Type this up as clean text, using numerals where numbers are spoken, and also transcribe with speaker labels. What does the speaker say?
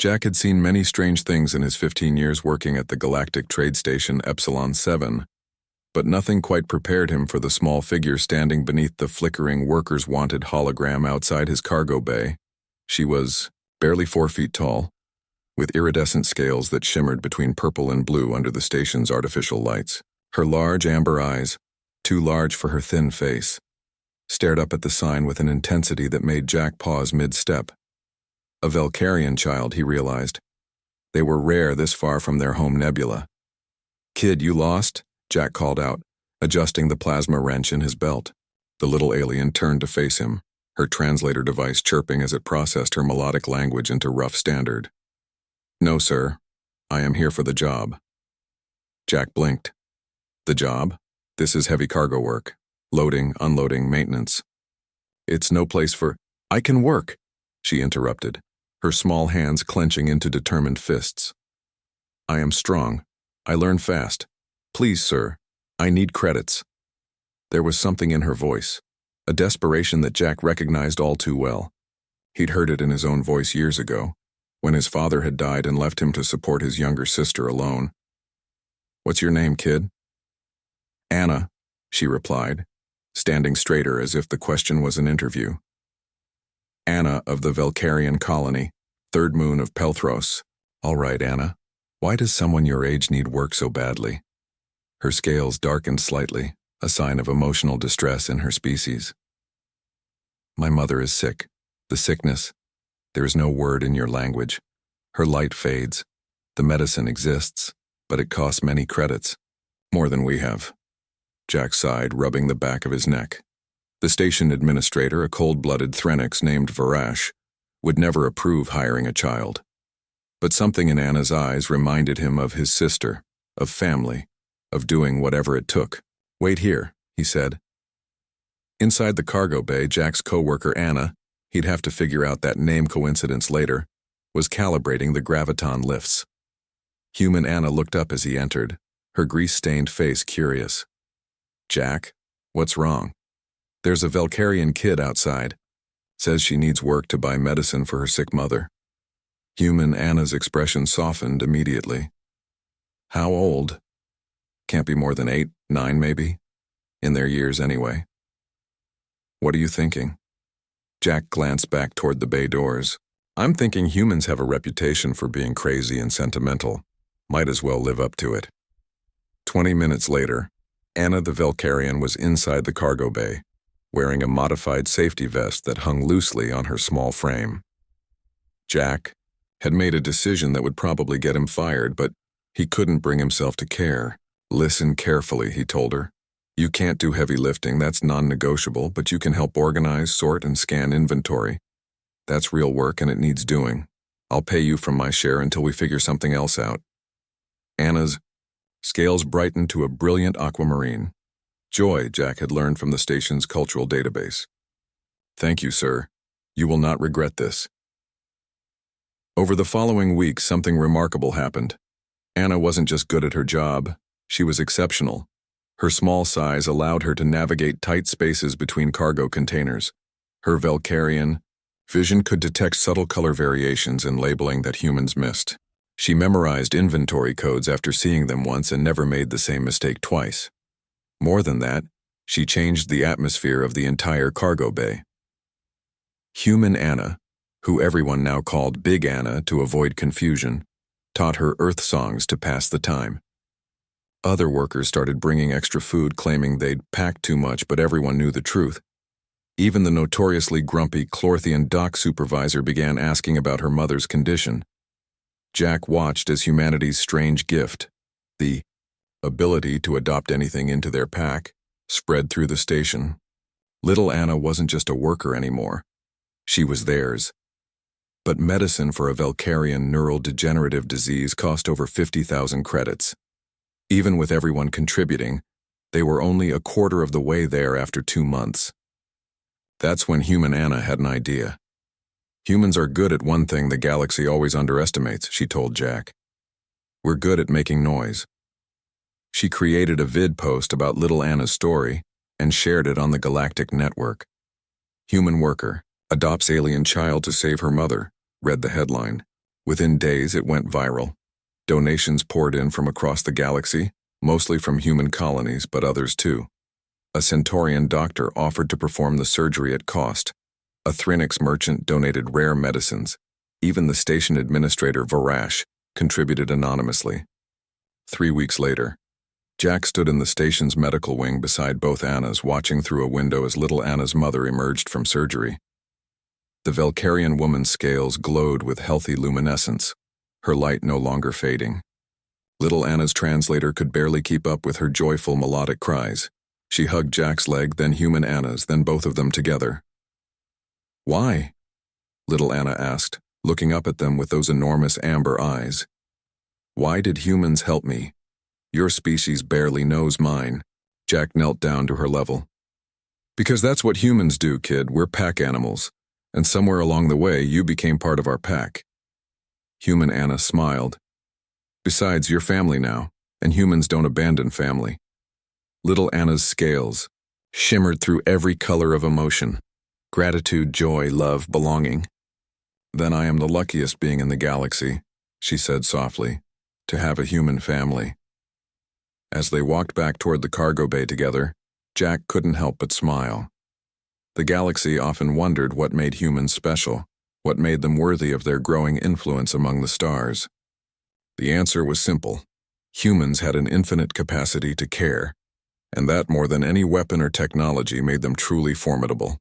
Speaker 1: Jack had seen many strange things in his 15 years working at the Galactic Trade Station Epsilon 7, but nothing quite prepared him for the small figure standing beneath the flickering workers' wanted hologram outside his cargo bay. She was barely 4 feet tall, with iridescent scales that shimmered between purple and blue under the station's artificial lights. Her large amber eyes, too large for her thin face, stared up at the sign with an intensity that made Jack pause mid-step. A Valkyrian child, he realized. They were rare this far from their home nebula. "Kid, you lost?" Jack called out, adjusting the plasma wrench in his belt. The little alien turned to face him, her translator device chirping as it processed her melodic language into rough standard. "No, sir. I am here for the job." Jack blinked. "The job? This is heavy cargo work. Loading, unloading, maintenance. It's no place for—" "I can work," she interrupted, her small hands clenching into determined fists. "I am strong. I learn fast. Please, sir, I need credits." There was something in her voice, a desperation that Jack recognized all too well. He'd heard it in his own voice years ago, when his father had died and left him to support his younger sister alone. "What's your name, kid?" "Anna," she replied, standing straighter as if the question was an interview. "Anna of the Valkyrian colony, third moon of Pelthros." "All right, Anna. Why does someone your age need work so badly?" Her scales darkened slightly, a sign of emotional distress in her species. "My mother is sick. The sickness. There is no word in your language. Her light fades. The medicine exists, but it costs many credits. More than we have." Jack sighed, rubbing the back of his neck. The station administrator, a cold-blooded Threnix named Varash, would never approve hiring a child. But something in Anna's eyes reminded him of his sister, of family, of doing whatever it took. "Wait here," he said. Inside the cargo bay, Jack's co-worker Anna, he'd have to figure out that name coincidence later, was calibrating the graviton lifts. Human Anna looked up as he entered, her grease-stained face curious. "Jack, what's wrong?" "There's a Valkyrian kid outside. Says she needs work to buy medicine for her sick mother." Human Anna's expression softened immediately. "How old?" "Can't be more than 8, 9 maybe. In their years anyway." "What are you thinking?" Jack glanced back toward the bay doors. "I'm thinking humans have a reputation for being crazy and sentimental. Might as well live up to it." 20 minutes later, Anna the Valkyrian was inside the cargo bay, wearing a modified safety vest that hung loosely on her small frame. Jack had made a decision that would probably get him fired, but he couldn't bring himself to care. "Listen carefully," he told her. "You can't do heavy lifting, that's non-negotiable, but you can help organize, sort, and scan inventory. That's real work and it needs doing. I'll pay you from my share until we figure something else out." Anna's scales brightened to a brilliant aquamarine. Joy, Jack had learned from the station's cultural database. "Thank you, sir. You will not regret this." Over the following weeks, something remarkable happened. Anna wasn't just good at her job, she was exceptional. Her small size allowed her to navigate tight spaces between cargo containers. Her Valkyrian vision could detect subtle color variations in labeling that humans missed. She memorized inventory codes after seeing them once and never made the same mistake twice. More than that, she changed the atmosphere of the entire cargo bay. Human Anna, who everyone now called Big Anna to avoid confusion, taught her Earth songs to pass the time. Other workers started bringing extra food, claiming they'd packed too much, but everyone knew the truth. Even the notoriously grumpy Clorthian dock supervisor began asking about her mother's condition. Jack watched as humanity's strange gift, the ability to adopt anything into their pack, spread through the station. Little Anna wasn't just a worker anymore. She was theirs. But medicine for a Valkyrian neurodegenerative disease cost over 50,000 credits. Even with everyone contributing, they were only a quarter of the way there after 2 months. That's when Human Anna had an idea. "Humans are good at one thing the galaxy always underestimates," she told Jack. "We're good at making noise." She created a vid post about little Anna's story and shared it on the galactic network. "Human worker adopts alien child to save her mother," read the headline. Within days, it went viral. Donations poured in from across the galaxy, mostly from human colonies, but others too. A Centaurian doctor offered to perform the surgery at cost. A Thrinix merchant donated rare medicines. Even the station administrator, Varash, contributed anonymously. 3 weeks later, Jack stood in the station's medical wing beside both Annas, watching through a window as little Anna's mother emerged from surgery. The Velcarian woman's scales glowed with healthy luminescence, her light no longer fading. Little Anna's translator could barely keep up with her joyful melodic cries. She hugged Jack's leg, then human Anna's, then both of them together. "Why?" little Anna asked, looking up at them with those enormous amber eyes. "Why did humans help me? Your species barely knows mine." Jack knelt down to her level. "Because that's what humans do, kid. We're pack animals. And somewhere along the way, you became part of our pack." Human Anna smiled. "Besides, you're family now, and humans don't abandon family." Little Anna's scales shimmered through every color of emotion: gratitude, joy, love, belonging. "Then I am the luckiest being in the galaxy," she said softly, "to have a human family." As they walked back toward the cargo bay together, Jack couldn't help but smile. The galaxy often wondered what made humans special, what made them worthy of their growing influence among the stars. The answer was simple. Humans had an infinite capacity to care, and that more than any weapon or technology made them truly formidable.